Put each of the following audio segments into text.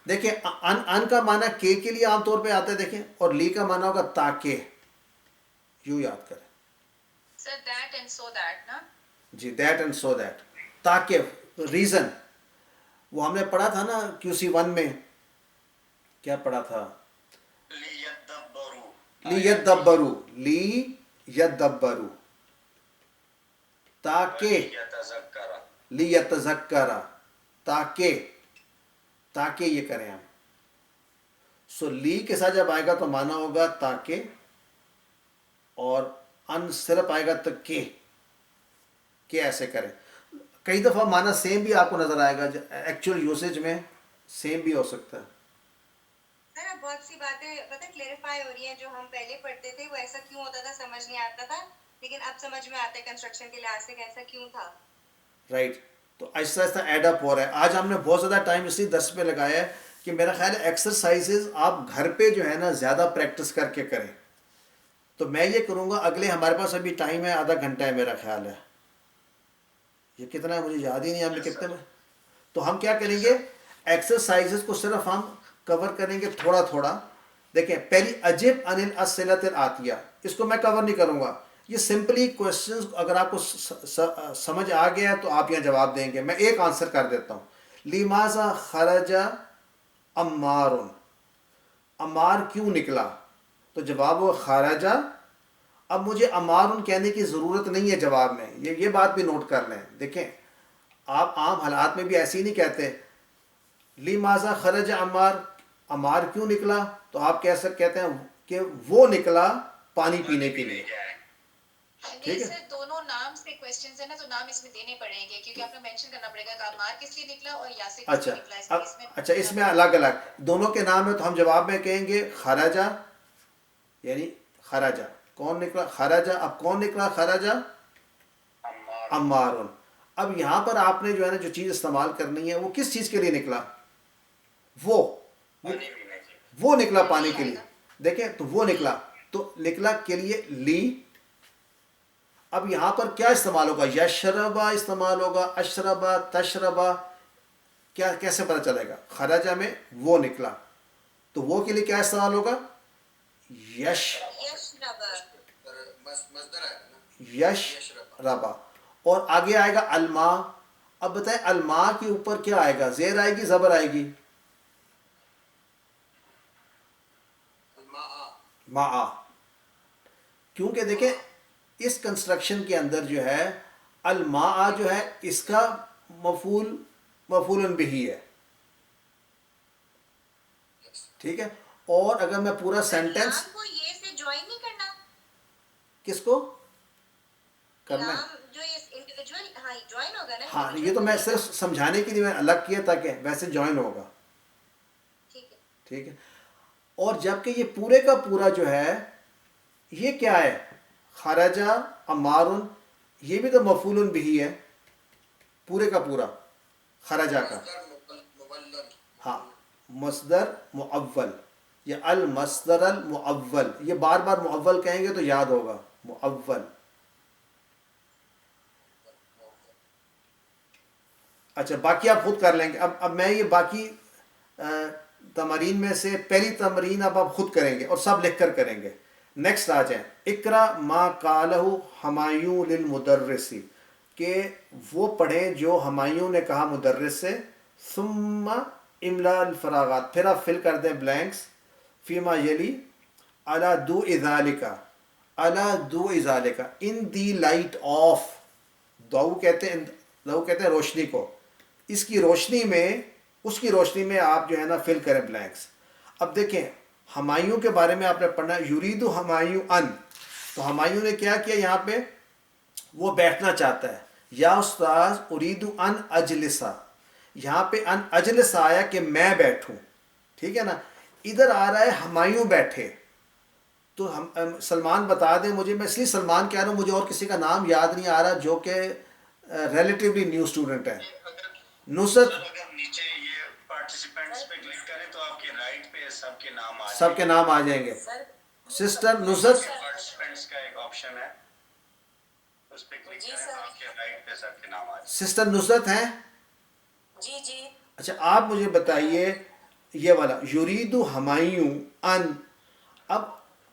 دیکھیں ان کا معنی کے لیے عام طور پہ آتا ہے، دیکھیں، اور لی کا معنی ہوگا تاکہ. یوں یاد کریں. Sir, that and so that, na? جی دیٹ اینڈ سو دیٹ، تاکہ ریزن. وہ ہم نے پڑھا تھا نا QC 1 میں، کیا پڑھا تھا؟ لیدبرو، لیدبرو، تاکہ، لیتذکر، تاکہ یہ کریں ہم. سو لی کے ساتھ جب آئے گا تو مانا ہوگا تاکہ، اور ان صرف آئے گا تو کہ ایسے کریں. کئی دفعہ مانا سیم بھی آپ کو نظر آئے گا، ایکچوئل یوسیج میں سیم بھی ہو سکتا ہے. سر اب بہت سی باتیں پتہ کلیریفائی ہو رہی ہیں، جو ہم پہلے پڑھتے تھے وہ ایسا کیوں ہوتا تھا سمجھ نہیں آتا تھا، لیکن اب سمجھ میں آتا ہے کنسٹرکشن کے لحاظ سے کہ ایسا کیوں تھا. رائٹ. تو آہستہ آہستہ ایڈ اپ ہو رہا ہے. آج ہم نے بہت زیادہ ٹائم اسی درس پہ لگایا ہے کہ میرا خیال ہے ایکسرسائزز آپ گھر پہ جو ہے نا زیادہ پریکٹس کر کے کریں. تو میں یہ کروں گا، اگلے ہمارے پاس ابھی ٹائم ہے، آدھا گھنٹہ ہے میرا خیال ہے، یہ کتنا ہے مجھے یاد ہی نہیں، ہم نے کتنے میں. تو ہم کیا کریں گے، ایکسرسائزز کو صرف ہم کور کریں گے تھوڑا تھوڑا. دیکھیں پہلی اجب عن الاسئلۃ الآتیہ، اس کو میں کور نہیں کروں گا. یہ سمپلی کوشچنز اگر آپ کو سمجھ آ گیا تو آپ یہاں جواب دیں گے. میں ایک آنسر کر دیتا ہوں. لماذا خرج عمار، عمار کیوں نکلا؟ تو جواب وہ خارجہ. اب مجھے عمار کہنے کی ضرورت نہیں ہے جواب میں، یہ بات بھی نوٹ کر لیں. دیکھیں آپ عام حالات میں بھی ایسے ہی نہیں کہتے لماذا خرج عمار، عمار کیوں نکلا، تو آپ کہتے ہیں کہ وہ نکلا پانی پینے کے لیے. نہیں سر، دونوں نام سے کوسچنز ہیں نا، تو نام اس میں دینے پڑیں گے کیونکہ آپ نے مینشن کرنا پڑے گا کہ عمار کس لیے نکلا اور یاسر کس لیے نکلا. اچھا اس میں الگ الگ دونوں کے نام ہے، تو ہم جواب میں کہیں گے خراجہ، یعنی خراجہ کون نکلا، خراجہ. اب کون نکلا خراجہ؟ عمار. اب یہاں پر آپ نے جو ہے نا جو چیز استعمال کرنی ہے وہ کس چیز کے لیے نکلا، وہ نکلا پانی کے لیے. دیکھیں تو وہ نکلا، تو نکلا کے لیے لی. اب یہاں پر کیا استعمال ہوگا، یشربا استعمال ہوگا، اشربا، تشربا. کیا کیسے پتہ چلے گا؟ خراجہ میں وہ نکلا، تو وہ کے لیے کیا استعمال ہوگا، یش ربا. اور آگے آئے گا الماء. اب بتائیں الماء کے اوپر کیا آئے گا، زیر آئے گی زبر آئے گی؟ ماء. کیونکہ دیکھیں اس کنسٹرکشن کے اندر جو ہے الماء جو ہے اس کا مفعول بہ ہے. ٹھیک ہے. اور اگر میں پورا سینٹینس کو یہ سے جوائن نہیں کرنا، کس کو کرنا ہے؟ جو انڈیویجول جوائن ہوگا نا. ہاں یہ تو میں صرف سمجھانے کے لیے میں الگ کیا تاکہ ویسے جوائن ہوگا. ٹھیک ہے. اور جبکہ یہ پورے کا پورا جو ہے یہ کیا ہے، خرجہ عمار، یہ بھی تو مفعول بہ ہے پورے کا پورا خرجہ کا. ہاں مصدر معول، یہ المصدر المعول، یہ بار بار معول کہیں گے تو یاد ہوگا معول. اچھا باقی آپ خود کر لیں گے. اب میں یہ باقی تمارین میں سے پہلی تمرین اب آپ خود کریں گے اور سب لکھ کر کریں گے. نیکسٹ آ جائیں. اقرا ما قالہ ہمایوں للمدرسی، کہ وہ پڑھیں جو ہمایوں نے کہا مدرس سے. ثم املا الفراغات، پھر آپ فل کر دیں بلینکس. فیما یلی علی ضوء ذالک، علی ضوء ذالک، ان دی لائٹ آف. ضوء کہتے ہیں روشنی کو، اس کی روشنی میں، اس کی روشنی میں آپ جو ہے نا فل کریں بلینکس. اب دیکھیں ہمایوں کے بارے میں آپ نے پڑھنا یرید ہمایوں ان، تو ہمایوں نے کیا کیا یہاں پہ، وہ بیٹھنا چاہتا ہے. یا استاذ ارید ان اجلسا، یہاں پہ ان اجلس آیا کہ میں بیٹھوں. ٹھیک ہے نا. ادھر آ رہا ہے ہمایوں بیٹھے. تو ہم سلمان بتا دیں مجھے، میں اس لیے سلمان کہہ رہا ہوں، مجھے اور کسی کا نام یاد نہیں آ رہا جو کہ ریلیٹیولی نیو اسٹوڈنٹ ہے. نصرت، نیچے یہ پارٹیسپینٹس پہ کلک کریں تو آپ کے رائٹ پہ سب کے نام آ جائیں گے، سب کے نام آ جائیں گے. سسٹر نصرت، پارٹیسپینٹس کا ایک آپشن ہے، اس پہ کلک کریں تو آپ کے رائٹ پہ سب کے نام آ جائیں گے. سسٹر نصرت ہیں؟ جی جی. اچھا آپ مجھے بتائیے یہ والا یریدو ہمایوں ان، اب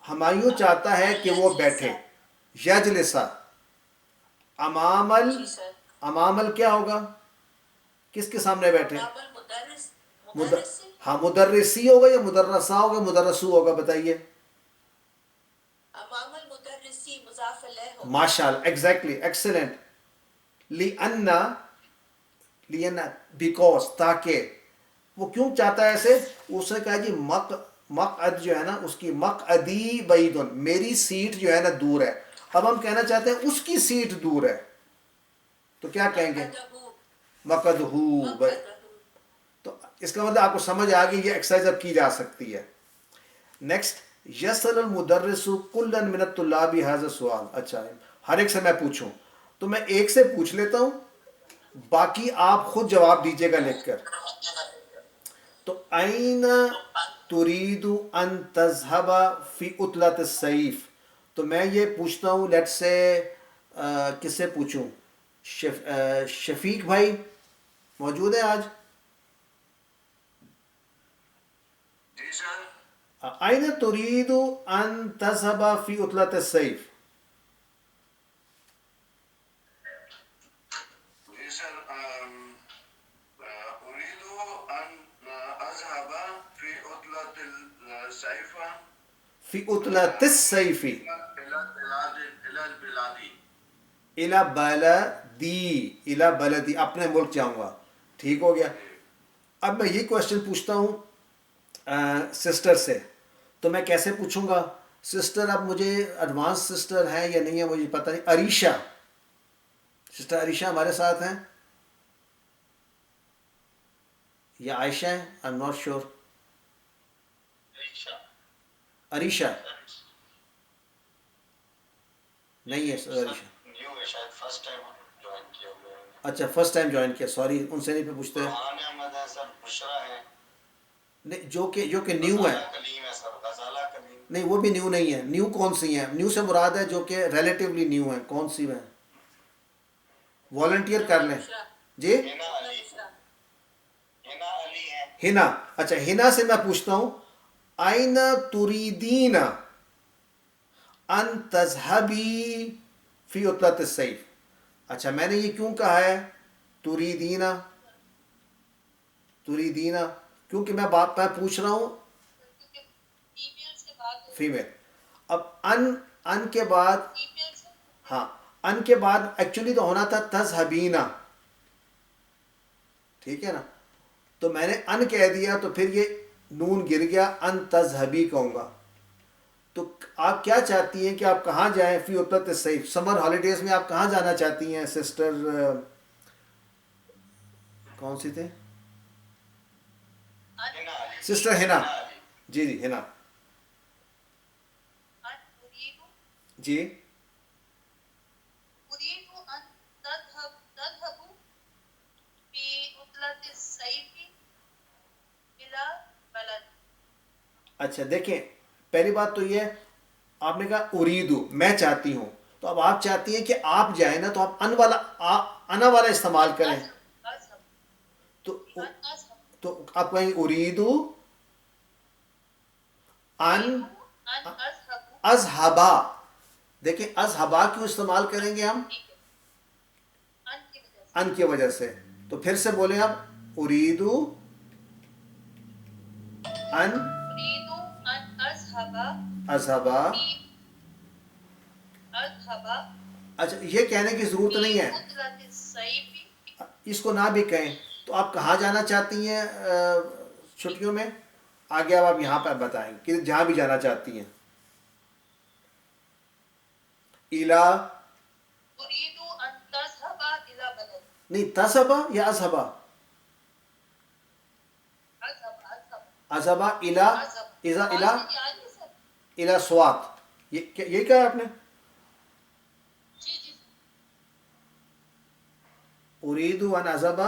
ہمایوں چاہتا ہے کہ وہ بیٹھے، یجلسا امامل، جی سر. امامل کیا ہوگا، کس کے سامنے بیٹھے، امام المدرس. مدرس سے. ہاں مدرسی ہوگا یا مدرسہ ہوگا مدرسو ہوگا بتائیے. امام المدرسی مضاف الیہ ہوگا. ماشاء اللہ ایگزیکٹلی ایکسلنٹ. لِأَنَّ بیکاز تاکہ، وہ کیوں چاہتا ہے ایسے، اس نے کہا جی مقعد جو ہے نا اس کی مقعدی بعیدن، میری سیٹ جو ہے نا دور ہے. اب ہم کہنا چاہتے ہیں اس کی سیٹ دور ہے تو کیا کہیں گے، مقعدہ. تو اس کا مطلب آپ کو سمجھ آ گئی، یہ ایکسرسائز اب کی جا سکتی ہے. نیکسٹ یسأل المدرس کلا من الطلاب هذا السؤال. اچھا ہر ایک سے میں پوچھوں تو میں ایک سے پوچھ لیتا ہوں، باقی آپ خود جواب دیجیے گا لکھ کر. تو این ترید ان تذهب فی عطلۃ الصیف، تو میں یہ پوچھتا ہوں، لیٹ سے کس سے پوچھوں، شفیق بھائی موجود ہیں آج؟ جی سر. این ترید ان تذهب فی عطلۃ الصیف. جی سر. اريد ان اذهب في عطلة الصيف فی عطلۃ الصیف الى البلاد. الی بلدی، اپنے ملک جاؤں گا. ٹھیک ہو گیا. اب میں یہ کوشچن پوچھتا ہوں سسٹر سے، تو میں کیسے پوچھوں گا سسٹر، اب مجھے ایڈوانس سسٹر ہیں یا نہیں ہے مجھے پتہ نہیں. عریشہ، سسٹر عریشہ ہمارے ساتھ ہیں یا عائشہ ہیں، آئی ایم ناٹ شیور. عریشہ نہیں ہے سر، عریشہ نیو ہے شاید، فرسٹ ٹائم جوائن کیا ہوا ہے. اچھا فرسٹ ٹائم جوائن کیا، سوری ان سے نہیں پوچھتے ہیں. برہان احمد ہے سر، بشرا ہے، نہیں جو کہ نیو ہے، غزالہ کلیم ہے سر، غزالہ کلیم. نہیں وہ بھی نیو نہیں ہے. نیو کون سی ہیں، نیو سے مراد ہے جو کہ ریلیٹیولی نیو ہیں، کون سی ہیں، والنٹیئر کر لیں. جی ہینا علی، ہینا علی ہے. ہنا. اچھا ہنا سے میں پوچھتا ہوں، آئین تریدین ان تذهبی فی عطلۃ الصیف. اچھا میں نے یہ کیوں کہا ہے تریدین، کیونکہ میں پوچھ رہا ہوں فیمیل. اب ان کے بعد، ہاں ان کے بعد ایکچولی تو ہونا تھا تذهبینا، ٹھیک ہے نا، تو میں نے ان کہہ دیا تو پھر یہ نون گر گیا، ان تذهبی کہوں گا. تو آپ کیا چاہتی ہیں کہ آپ کہاں جائیں فی عطلۃ الصیف، سمر ہالیڈیز میں آپ کہاں جانا چاہتی ہیں سسٹر، کون سی تھے، ہینا علی. سسٹر ہنا. ہینا علی. جی جی ہنا جی. أريد أن تذهب في عطلة الصيف إلى بلد. اچھا دیکھیں پہلی بات تو یہ ہے، آپ نے کہا اریدو میں چاہتی ہوں، تو اب آپ چاہتی ہیں کہ آپ جائیں نا، تو آپ انا والا استعمال کریں. تو آپ کہیں اریدو ان اذهبا. دیکھیں اذهبا کیوں استعمال کریں گے ہم، ان کی وجہ سے. تو پھر سے بولیں آپ اریدو ان أريد أن اذهبا. أذهب اچھا یہ کہنے کی ضرورت نہیں في ہے، عطلة الصيف. اس کو نہ بھی کہیں. تو آپ کہاں جانا چاہتی ہیں چھٹیوں میں، آگے اب آپ یہاں پہ بتائیں کہ جہاں بھی جانا چاہتی ہیں. الا أريد أن تذهب إلى بلد. نہیں، تذهبا یا اذهبا، اذهبا الا، اذا الا الا سوات، یہی کہا آپ نے. اريد ان اذهب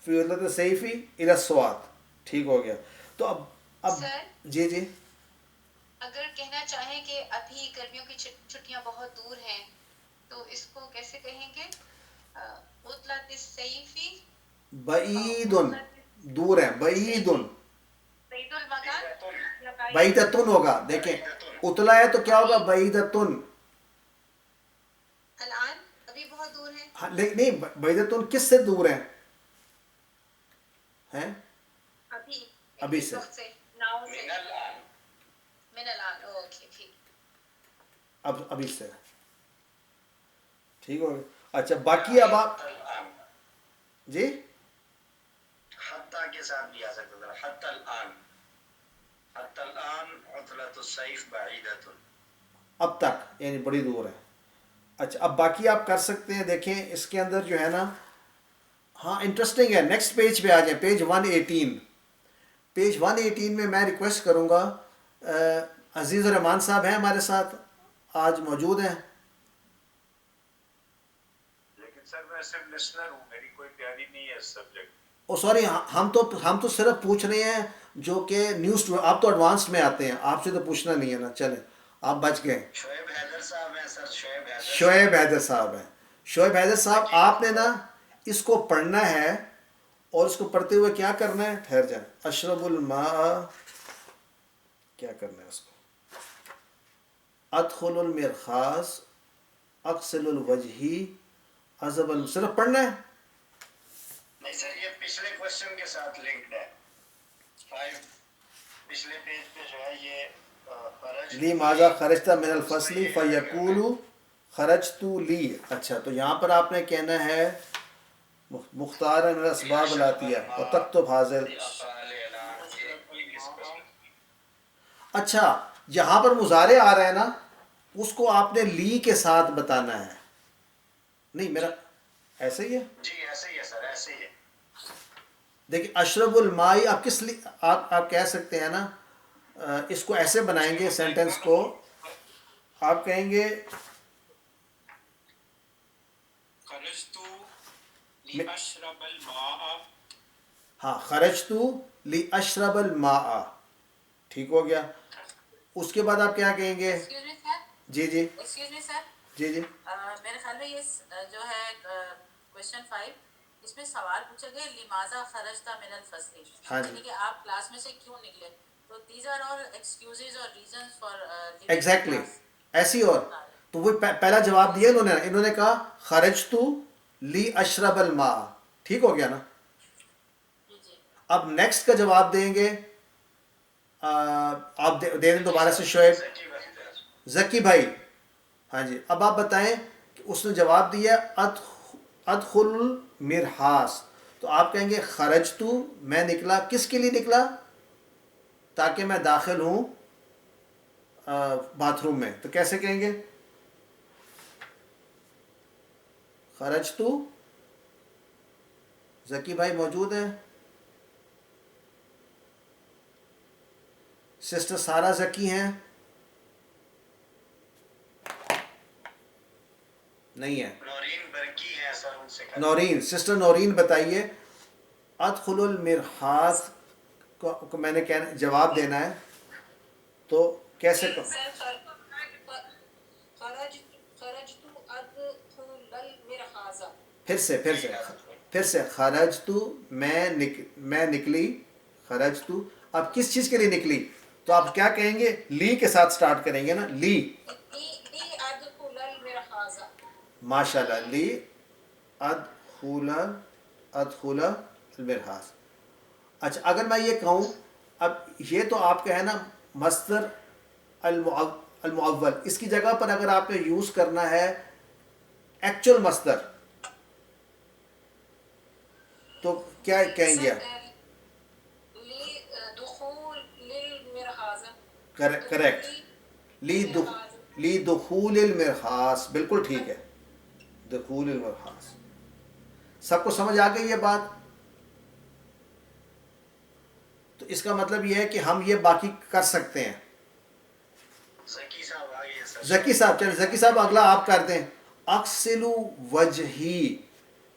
في عطلة الصيف الى السوات. ٹھیک ہو گیا. تو اب سر جی جی اگر کہنا چاہیں کہ ابھی گرمیوں کی چھٹیاں بہت دور ہیں تو اس کو کیسے کہیں گے، عطلۃ الصیف، بعید، دور ہے، بعید. بعیدul مکان یا بعید بعیدتن ہوگا. دیکھیں اتلا ہے تو کیا ہوگا؟ بعیدتن. الان ابھی بہت دور ہے. ہاں، نہیں بعیدتن کس سے دور ہیں؟ ہیں ابھی ابھی اس سے. وقت سے. ناؤ سے من الآن من الان. اوکے ٹھیک. اب ابھی سے ٹھیک ہوگا. اچھا باقی اب آپ الآن جی حتیٰ کے ساتھ بھی آ سکتا تھا. حتی الآن حتی الآن عطلۃ السیف بعیدۃ. اب تک یعنی بڑی دور ہے. اچھا اب باقی آپ کر سکتے ہیں. دیکھیں اس کے اندر جو ہے نا، ہاں انٹرسٹنگ ہے. نیکسٹ پیج پہ آ جائیں، پیج 118. پیج 118 میں میں ریکویسٹ کروں گا، عزیز الرحمان صاحب ہیں ہمارے ساتھ، آج موجود ہیں. لیکن سر میں صرف لسنر ہوں، میری کوئی تیاری نہیں ہے اس سبجیکٹ. او سوری، ہم تو صرف پوچھ رہے ہیں جو کہ نیوز. آپ تو ایڈوانس میں آتے ہیں، آپ سے تو پوچھنا نہیں ہے نا. چلیں آپ بچ گئے. شعیب حیدر صاحب ہیں سر. شعیب حیدر صاحب ہیں. شعیب حیدر صاحب آپ نے نا اس کو پڑھنا ہے، اور اس کو پڑھتے ہوئے کیا کرنا ہے؟ ٹھہر جائیں. اشرب الماء کیا کرنا ہے اس کو؟ ادخل المرخاص اغسل الوجہی عزب صرف پڑھنا ہے. نہیں سر، یہ پچھلے کوشچن کے ساتھ لنکڈ ہے. 5 پچھلے پیج پہ جو ہے یہ خرج لی ماذا خرجت من الفصل فیقول خرجت لی. اچھا تو یہاں پر آپ نے کہنا ہے مختار من الاسباب الاتیہ اور تکتب حاضر. اچھا جہاں پر مضارع آ رہا ہے نا، اس کو آپ نے لی کے ساتھ بتانا ہے. نہیں میرا ایسے ہی ہے. جی ایسے ہی ہے سر، ایسے ہی ہے. دیکھیں اشرب المائی آپ کس لیے آپ کہہ سکتے ہیں نا، اس کو ایسے بنائیں گے سینٹنس کو. آپ کہیں گے خرجت لأشرب الماء. ہاں خرجت لاشرب الماء. ٹھیک ہو گیا. اس کے بعد آپ کیا کہیں گے؟ ایکسکیوز می سر. جی جی ایکسکیوز می سر. جی جی میرے خیال میں یہ جو ہے کوشچن 5 اس میں سوال پوچھا گیا لماذا خرجتا من الفصل، ہاں جی یعنی کہ آپ کلاس میں سے کیوں نکلے. تو دیز آر آل ایکسکیوزز اور ریزنز فار ایگزیکٹلی ایسی. اور تو وہ پہلا جواب دیا انہوں نے کہا خرجت لی اشرب الماء. ٹھیک ہو گیا نا. جی جی. اب نیکسٹ کا جواب دیں گے آپ دے دیں دوبارہ سے. شعیب ذکی بھائی، ہاں جی اب آپ بتائیں کہ اس نے جواب دیا ادخل المرحاس. تو آپ کہیں گے خرجت میں نکلا. کس کے لیے نکلا؟ تاکہ میں داخل ہوں باتھ روم میں. تو کیسے کہیں گے؟ خرجت. ذکی بھائی موجود ہیں؟ سسٹر سارا ذکی ہیں؟ نہیں ہے. نورین برکی ہے سر، ان سے نورین، سسٹر نورین بتائیے ادخل المرحاض کو میں نے جواب دینا ہے تو کیسے خرجت ادخل المرحاض. پھر سے خرجت میں نکلی. خرجت اب کس چیز کے لیے نکلی؟ تو آپ کیا کہیں گے؟ لی کے ساتھ سٹارٹ کریں گے نا. لی ادخل المرحاض. ماشاء اللہ. لی ادخل المرحاض. اچھا اگر میں یہ کہوں، اب یہ تو آپ کا ہے نا مصدر المعول، اس کی جگہ پر اگر آپ نے یوز کرنا ہے ایکچوئل مصدر تو کیا کہیں گے؟ دخول للمرحاض. کریکٹ. لی دخول المرحاض. بالکل ٹھیک ہے. دخول المرحاض. سب کو سمجھ آ گئی یہ بات؟ تو اس کا مطلب یہ ہے کہ ہم یہ باقی کر سکتے ہیں. ذکی صاحب آگے سر. ذکی صاحب چلیں، ذکی صاحب اگلا آپ کر دیں. اغسل وجہی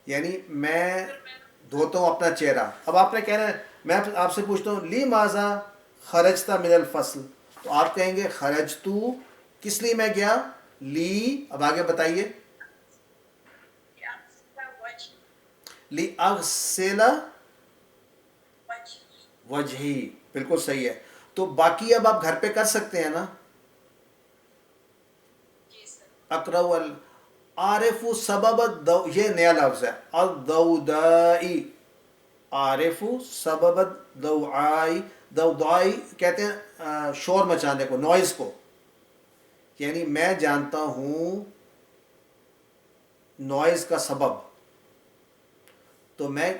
یعنی میں دھوتا ہوں اپنا چہرہ. اب آپ نے کہنا ہے، میں آپ سے پوچھتا ہوں لی ماذا خرجتا من الفصل، تو آپ کہیں گے خرجتو کس لیے میں گیا؟ لی. اب آگے بتائیے. لی اغسل وجہی، بالکل صحیح ہے. تو باقی اب آپ گھر پہ کر سکتے ہیں نا. جی سر. اقرأ عارف سبب یہ نیا لفظ ہے الدودائی. عارف سبب الدوعائی، دودائی کہتے ہیں شور مچانے کو، نوائز کو. یعنی میں جانتا ہوں نوائز کا سبب. تو میں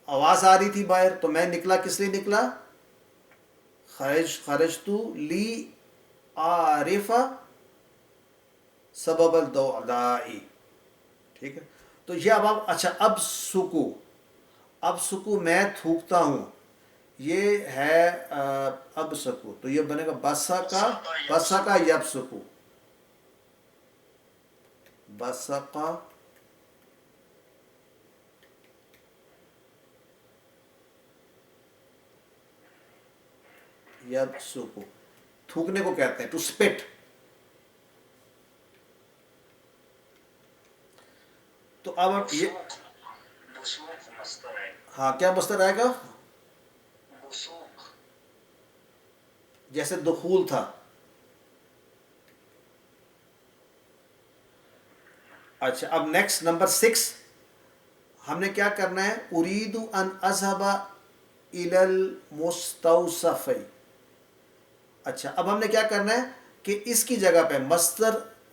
آواز آ رہی تھی باہر تو میں نکلا، کس لیے نکلا؟ خرجت لی عارف سبب الدعائی. ٹھیک ہے. تو یہ اب آپ اچھا اب سکو میں تھوکتا ہوں، یہ ہے اب سکو. تو یہ بنے گا بسکا یب سکو. بسقا یب سکو، تھوکنے کو کہتے ہیں ٹو اسپٹ. تو اب یہ بسوق مصدر ہے. ہاں کیا مصدر آئے گا؟ بسوق. جیسے دخول تھا. اچھا اب نیکسٹ نمبر 6 ہم نے کیا کرنا ہے؟ اريد ان اذهب الى المستوصف. اچھا اب ہم نے کیا کرنا ہے کہ اس کی جگہ پہ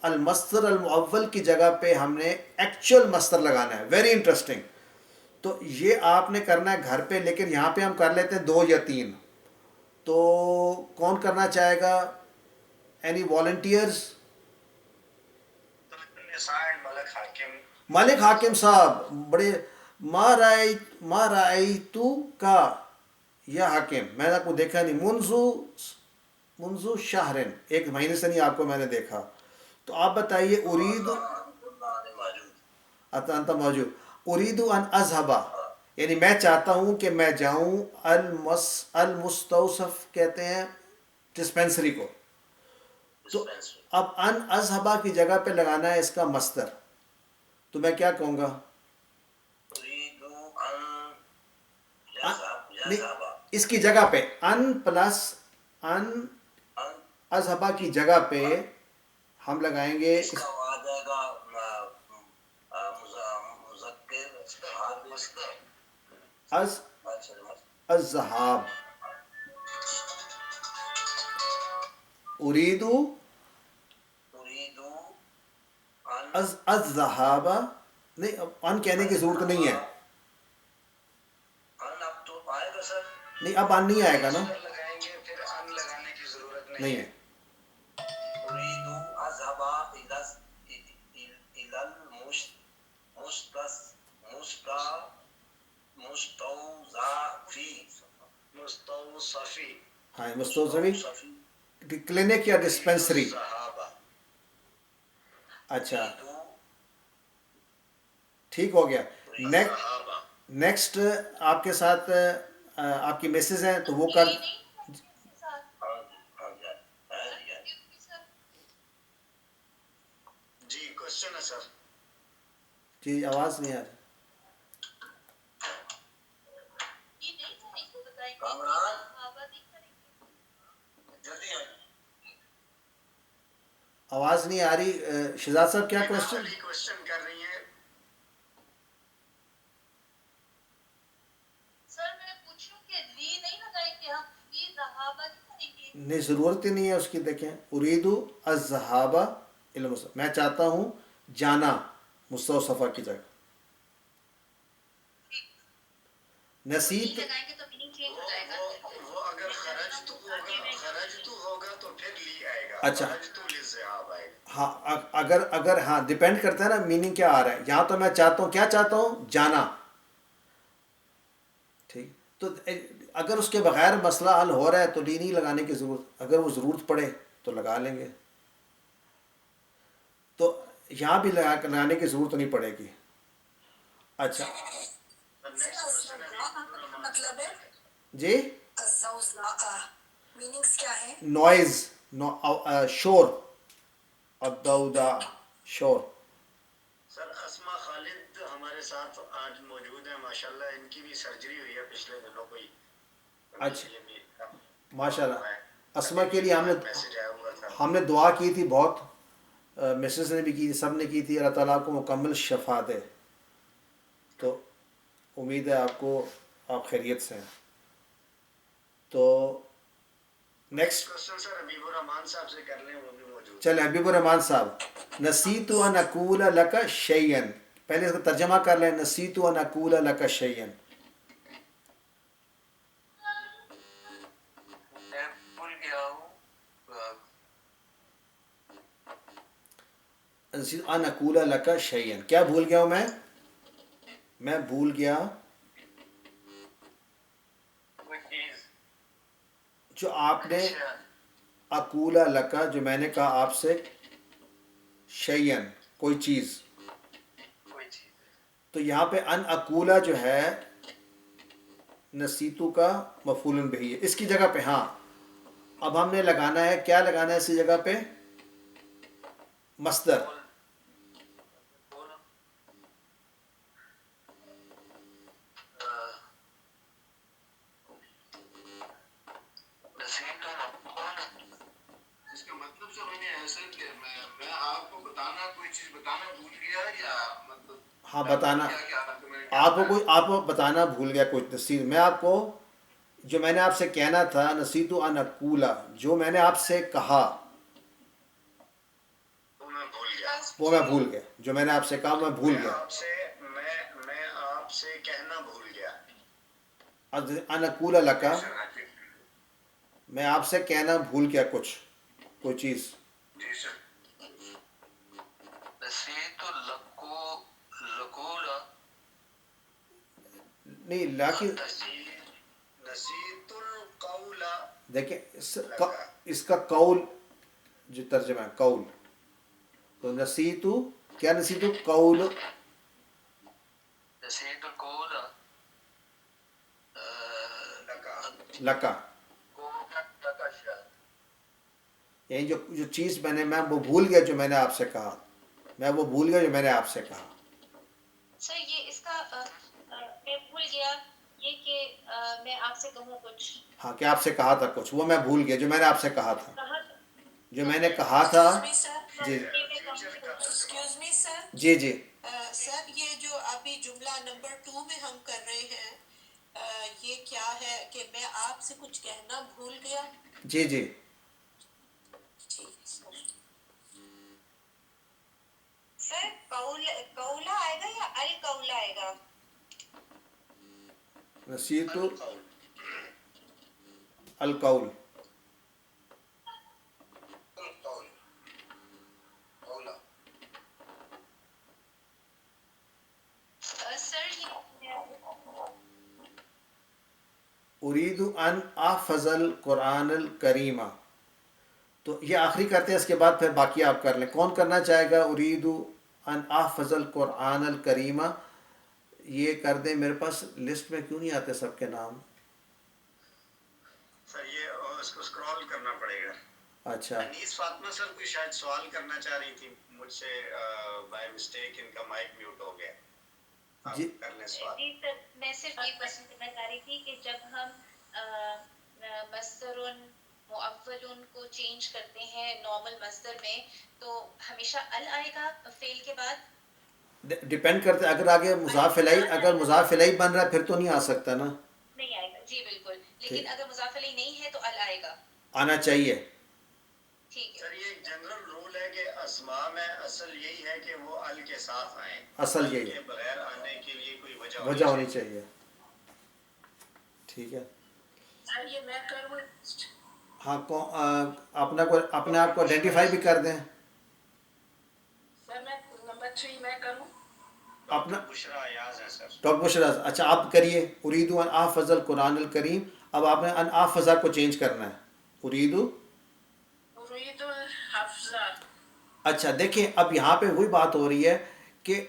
المصدر المؤول کی جگہ پہ ہم نے ایکچوئل مصدر لگانا ہے. Very interesting. تو یہ آپ نے کرنا ہے گھر پہ، لیکن یہاں پہ ہم کر لیتے ہیں 2 یا 3. تو کون کرنا چاہے گا؟ Any volunteers? ملک حاکم. ملک حاکم صاحب بڑے. ما رأیتو کا یا حاکم، میں نے آپ کو دیکھا نہیں. منذ شہرن، 1 مہینے سے نہیں آپ کو میں نے دیکھا. تو آپ بتائیے اريد انت موجود. اريد ان اذهب یعنی میں چاہتا ہوں کہ میں جاؤں. المستوصف کہتے ہیں ڈسپینسری کو. تو اب ان اذهب کی جگہ پہ لگانا ہے اس کا مصدر. تو میں کیا کہوں گا؟ نہیں، اس کی جگہ پہ ان پلس ان اذهب کی جگہ پہ ہم لگائیں گے الذهاب. اريد الذهاب. نہیں اب ان کہنے کی ضرورت نہیں ہے. نہیں اب ان نہیں آئے گا نا. لگائیں گے پھر ان لگانے کی ضرورت نہیں ہے. اريد اذهب الى مستوصفی. ہاں مستوصفی کلینک یا ڈسپینسری. اچھا ٹھیک ہو گیا. نیکسٹ آپ کے ساتھ آپ کی میسز ہیں تو وہ کر. جی کوشچن ہے سر. جی آواز نہیں آ رہی. آواز نہیں آ رہی. شہزاد صاحب کیا کوشچن؟ کوشچن کر رہی ہیں. سر میں پوچھوں کہ لی نہیں لگائیں گے ہم، لی ذہاب نہیں کریں گے؟ نہیں ضرورت ہی نہیں ہے اس کی. دیکھیں اريد الذهاب الى میں چاہتا ہوں جانا مستوصفہ کی جگہ. نسیت لگائیں گے تو میننگ چینج ہو جائے گا. وہ اگر خرجت ہوگا تو پھر لی آئے گا. اچھا خرجت للذهاب آئے گا. ہاں اگر ہاں ڈیپینڈ کرتا ہے نا میننگ کیا آ رہا ہے. یہاں تو میں چاہتا ہوں، کیا چاہتا ہوں؟ جانا. ٹھیک. تو اگر اس کے بغیر مسئلہ حل ہو رہا ہے تو لی نہیں لگانے کی ضرورت. اگر وہ ضرورت پڑے تو لگا لیں گے. تو یہاں بھی لگانے کی ضرورت نہیں پڑے گی. اچھا مطلب ہے جی میننگز کیا ہے؟ نوائز، شور. الدودا شور. سر اسما خالد ہمارے ساتھ آج موجود ہیں ماشاءاللہ. ان کی بھی سرجری ہوئی ہے پچھلے دنوں کوئی اچھا یہ بھی ماشاء اللہ اسما کے لیے میسج آیا ہوا تھا. ہم نے دعا کی تھی بہت، مسز نے بھی کی تھی، سب نے کی تھی، اللہ تعالیٰ آپ کو مکمل شفا دے. تو امید ہے آپ خیریت سے ہیں. تو نیکسٹ کوشچن سر حبیب الرحمان صاحب سے کر لیں، وہ بھی موجود. چلے حبیب الرحمان صاحب، نسیت ان اقول لک شیئا، پہلے اس کا ترجمہ کر لیں. نسیت ان اقول لک شیئا، میں بھول گیا ہوں نسیت ان اقول لک شیئا، کیا بھول گیا ہوں میں بھول گیا کوئی چیز. جو آپ نے اقول لک، جو میں نے کہا آپ سے، شیئا کوئی چیز. کوئی چیز. تو یہاں پہ ان اقولا جو ہے نسیتو کا مفعول بہ ہے، اس کی جگہ پہ. ہاں اب ہم نے لگانا ہے، کیا لگانا ہے اسی جگہ پہ؟ مصدر. اس کا مطلب سر میں نے ایسا کہ میں آپ کو بتانا، کوئی چیز بتانا بھول گیا، یا مطلب ہاں بتانا، آپ آپ کو بتانا بھول گیا کچھ. نصیت میں آپ کو، جو میں نے آپ سے کہنا تھا، نسیتو ان اقولا، جو میں نے آپ سے کہا میں بھول گیا. وہ میں بھول گیا، جو میں نے آپ سے کہا میں بھول گیا. میں آپ سے کہنا بھول گیا. ان اقول لکا، میں آپ سے کہنا بھول گیا کوئی چیز. جی سر. نسیت لکولا، نہیں لیکن نسیت القول. دیکھیں اس کا قول جو ترجمہ ہے قول، تو نسیتو، کیا نسیتو؟ قول. نسیت القول لکا، یعنی جو چیز میں وہ بھول گیا جو میں نے آپ سے کہا، میں وہ بھول گیا جو میں نے آپ سے کہا. سر یہ اس کا میں بھول گیا یہ کہ میں آپ سے کہوں کچھ. ہاں کہ آپ سے کہا تھا کچھ، وہ میں بھول گیا جو میں نے آپ سے کہا تھا، کہا جو میں نے کہا تھا. جی ایکسکیوز می سر. جی جی سر یہ جو ابھی جملہ نمبر 2 میں ہم کر رہے ہیں، یہ کیا ہے کہ میں آپ سے کچھ کہنا بھول گیا؟ جی جی ٹھیک ہے سر. سر قولا آئے گا یا القولا آئے گا؟ نسیتو القول. سر یہ اريد ان احفظ القرآن الکریم. تو یہ آخری کرتے ہیں، اس کے بعد پھر باقی آپ کر لیں. کون کرنا چاہے گا؟ اريد ان احفظ القرآن الکریم. یہ کر دیں. میرے پاس لسٹ میں کیوں نہیں آتے سب کے نام؟ سر یہ اس کو اسکرول کرنا پڑے گا. اچھا انیس فاطمہ سر کوئی شاید سوال کرنا چاہ رہی تھی مجھ سے، بائی مسٹیک ان کا مائک میوٹ ہو گیا. آپ جی کر لیں سوال. جی سر میں صرف یہ کوشچن کرنا چاہ رہی تھی کہ جب ہم مصدر معول کو چینج کرتے ہیں نارمل مصدر میں، تو ہمیشہ ال آئے گا فعل کے بعد؟ ڈپینڈ کرتے، اگر آگے مضاف الیہ، اگر مضاف الیہ بن رہا ہے پھر تو نہیں آ سکتا نا. نہیں آئے گا. جی بالکل، ٹھیک، لیکن اگر مضاف الیہ نہیں ہے تو ال آئے گا. آنا چاہیے. ٹھیک ہے. سر یہ ایک جنرل رول ہے کہ اسماء میں اصل یہی ہے کہ وہ ال کے ساتھ آئیں. اصل ال یہی کے بغیر آنے کے لیے کوئی وجہ ہونی چاہیے. ٹھیک ہے. سر یہ میں کروں؟ ہاں اپنے آپ کو آئیڈینٹیفائی بھی کر دیں. سر میں نمبر 3 میں کروں؟ اپنا بشرا ایاز ہے سر. ڈاکٹر بشرا، اچھا آپ کریے. اريد ان احفظ القرآن الکریم. اب آپ نے ان احفظ کو چینج کرنا ہے. اريد. اريد الحفظ. اچھا دیکھیں اب یہاں پہ وہی بات ہو رہی ہے کہ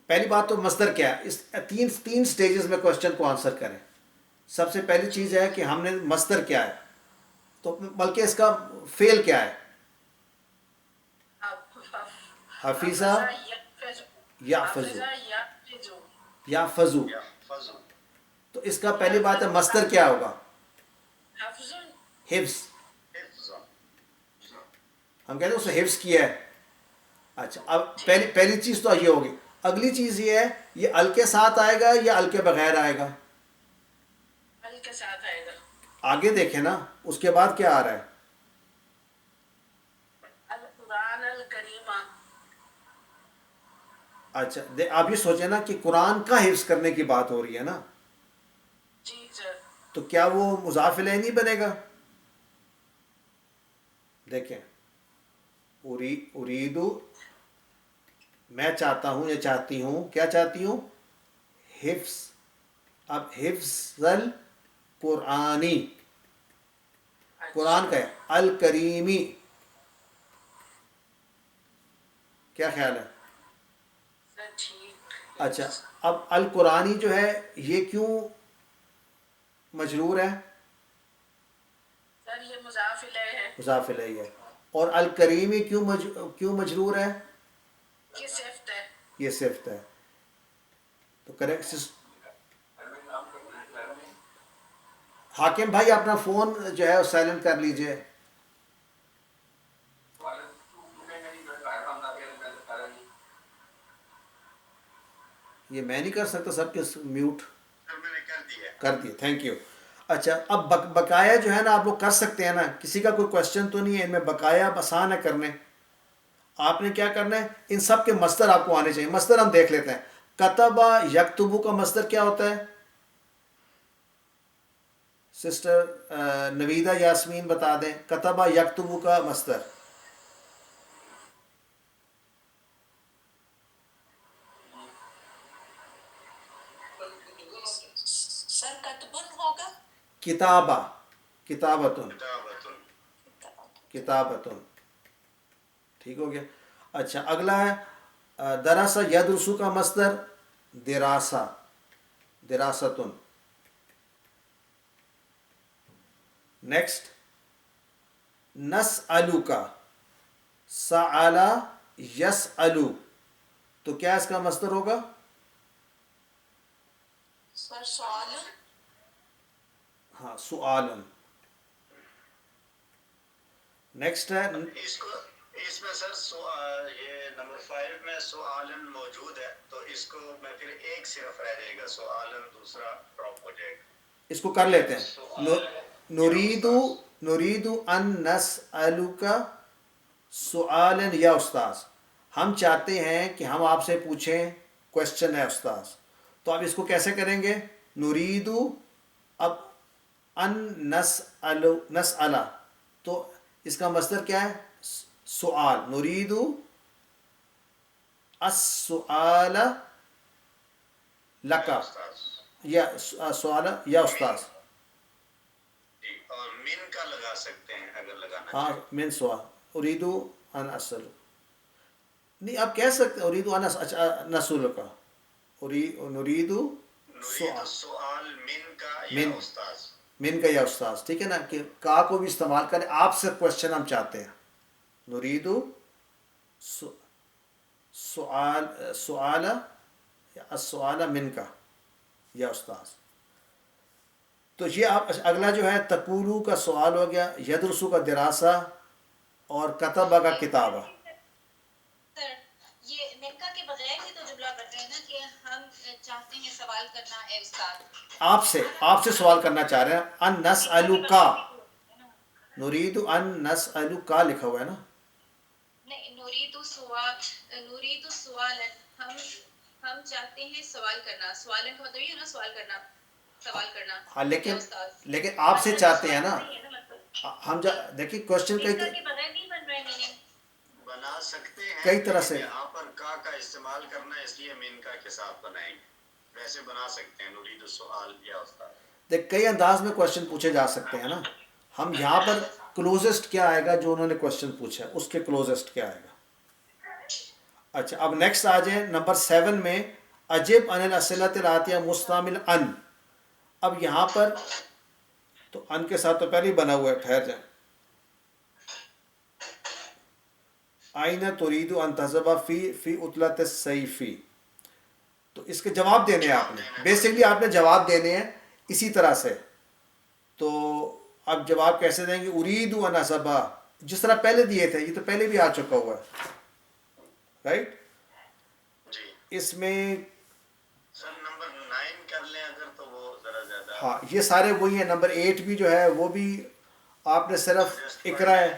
پہلی بات تو مصدر کیا ہے. اس تین سٹیجز میں کوشچن کو آنسر کریں. سب سے پہلی چیز ہے کہ ہم نے مصدر کیا ہے، تو بلکہ اس کا فعل کیا ہے. حفیظہ یحفظ، یحفظو. یحفظ. تو اس کا پہلی بات ہے مصدر کیا ہوگا؟ حفظ حفظ. حفظ. ہم کہتے ہیں اسے حفظ کیا ہے. اچھا اب پہلی چیز تو یہ ہوگی. اگلی چیز یہ ہے یہ ال کے ساتھ آئے گا یا ال کے بغیر آئے گا؟ ال کے ساتھ آئے گا. آگے دیکھیں نا اس کے بعد کیا آ رہا ہے؟ القرآن الکریمہ. اچھا آپ یہ سوچیں نا کہ قرآن کا حفظ کرنے کی بات ہو رہی ہے نا, جی سر. تو کیا وہ مضاف الیہ نہیں بنے گا؟ دیکھیں اریدو میں چاہتا ہوں یا چاہتی ہوں, کیا چاہتی ہوں؟ حفظ. اب حفظ القرآنی, قرآن کا ہے الکریمی. کیا خیال ہے؟ سر ٹھیک. اچھا اب القرآنی جو ہے یہ کیوں مجرور ہے؟ سر یہ مضاف الیہ ہے. مضاف الیہ ہے. اور الکریمی کیوں مجرور ہے؟ یہ صفت ہے. یہ صفت ہے. تو کریکٹ. حاکم بھائی اپنا فون جو ہے سائلنٹ کر لیجئے. یہ میں نہیں کر سکتا سب کے میوٹ میں نے کر دیا. کر دیے. Thank you. اچھا اب بقایا جو ہے نا آپ لوگ کر سکتے ہیں نا, کسی کا کوئی کوشچن تو نہیں ہے ان میں؟ بقایا اب آسان ہے کرنے. آپ نے کیا کرنا ہے, ان سب کے مصدر آپ کو آنے چاہیے. مصدر ہم دیکھ لیتے ہیں. کتبہ یکتبو کا مصدر کیا ہوتا ہے؟ سسٹر نویدہ یاسمین بتا دیں کتبہ یکتبو کا مصدر. سر کتبن ہوگا. کتابہ کتابتن کتابۃ. کتابتن. ٹھیک ہو گیا. اچھا اگلا ہے دراسہ یدرسو کا مصدر دراسہ دراستن. نیکسٹ نسألو کا سألا یسألو, تو کیا اس کا مصدر ہوگا؟ سر سوال. ہاں سؤالن. نیکسٹ ہے اس میں سر یہ نمبر 5 میں سوالن موجود ہے, تو اس کو میں پھر ایک صرف رہ جائے گا, سوالن دوسرا ڈراپ ہو جائے گا. اس کو کر لیتے ہیں. نریدو ان نسألک سؤالا یا استاذ. ہم چاہتے ہیں کہ ہم آپ سے پوچھیں, کوشچن ہے استاذ. تو آپ اس کو کیسے کریں گے؟ نریدو اب ان نسأل, تو اس کا مصدر کیا ہے؟ سؤال. نریدو السؤال لک یا سؤال یا استاذ. جی, اور من کا لگا سکتے ہیں اگر لگانا ہاں چاہیں. من سؤال. اریدو ان اسأل نہیں آپ کہہ سکتے اریدو ان نسأل کا. نریدو نريد سؤال السؤال من کا من. یا استاذ. من کا یا استاذ. ٹھیک ہے نا, کہ کا کو بھی استعمال کریں. آپ سے کوشچن ہم چاہتے ہیں. نریدو سؤال یا السؤال من کا یا استاذ. تو یہ آپ اگلا جو ہے تقولو کا سوال ہو گیا, یدرسو کا دراسہ, اور کتبہ کا کتابہ. سر یہ منکا کے بغیر ہی تو جملہ بن رہے ہیں نا کہ ہم چاہتے ہیں سوال کرنا اے استاد. آپ سے سوال کرنا چاہ رہے ہیں. ان نسألو کا, نرید ان نسألو کا لکھا ہوا ہے نا. نہیں, نريد سوال ہم چاہتے ہیں سوال کرنا. سوالن کا مطلب یہ ہے نا سوال کرنا, سوال کرنا. ہاں یا استاد. لیکن آپ سے چاہتے ہیں نا. نہیں ہے مطلب ہم دیکھیے کوشچن منکا کے بغیر نہیں بن رہے میننگ. بنا سکتے ہیں کئی طرح سے. یہاں پر کا استعمال کرنا ہے, اس لیے من کا کے ساتھ بنائیں گے. ویسے بنا سکتے ہیں نريد السؤال یا استاد. دیکھ کئی انداز میں کوشچن پوچھے جا سکتے ہیں نا. ہم یہاں پر کلوزسٹ کیا آئے گا جو انہوں نے کوشچن پوچھا ہے اس کے کلوزسٹ کیا آئے گا. اچھا اب نیکسٹ آ جائیں نمبر 7 میں اجب عن الاسئلۃ الآتیہ مستعمل ان. اب یہاں پر تو ان کے ساتھ تو پہلے ہی بنا ہوا ہے, ٹھہر جائیں. آئین تريد ان تذهب فی عطلۃ الصیف, تو اس کے جواب دینے ہیں آپ نے. بیسکلی آپ نے جواب دینے ہیں اسی طرح سے. تو اب جب آپ کیسے دیں گے ارید و نصبہ جس طرح پہلے دیے تھے, یہ تو پہلے بھی آ چکا ہوا ہے, رائٹ. جی اس میں سر نمبر 9 کر لیں اگر تو وہ ذرا زیادہ. ہاں یہ سارے وہی ہیں. نمبر 8 بھی جو ہے وہ بھی آپ نے صرف اقرا ہے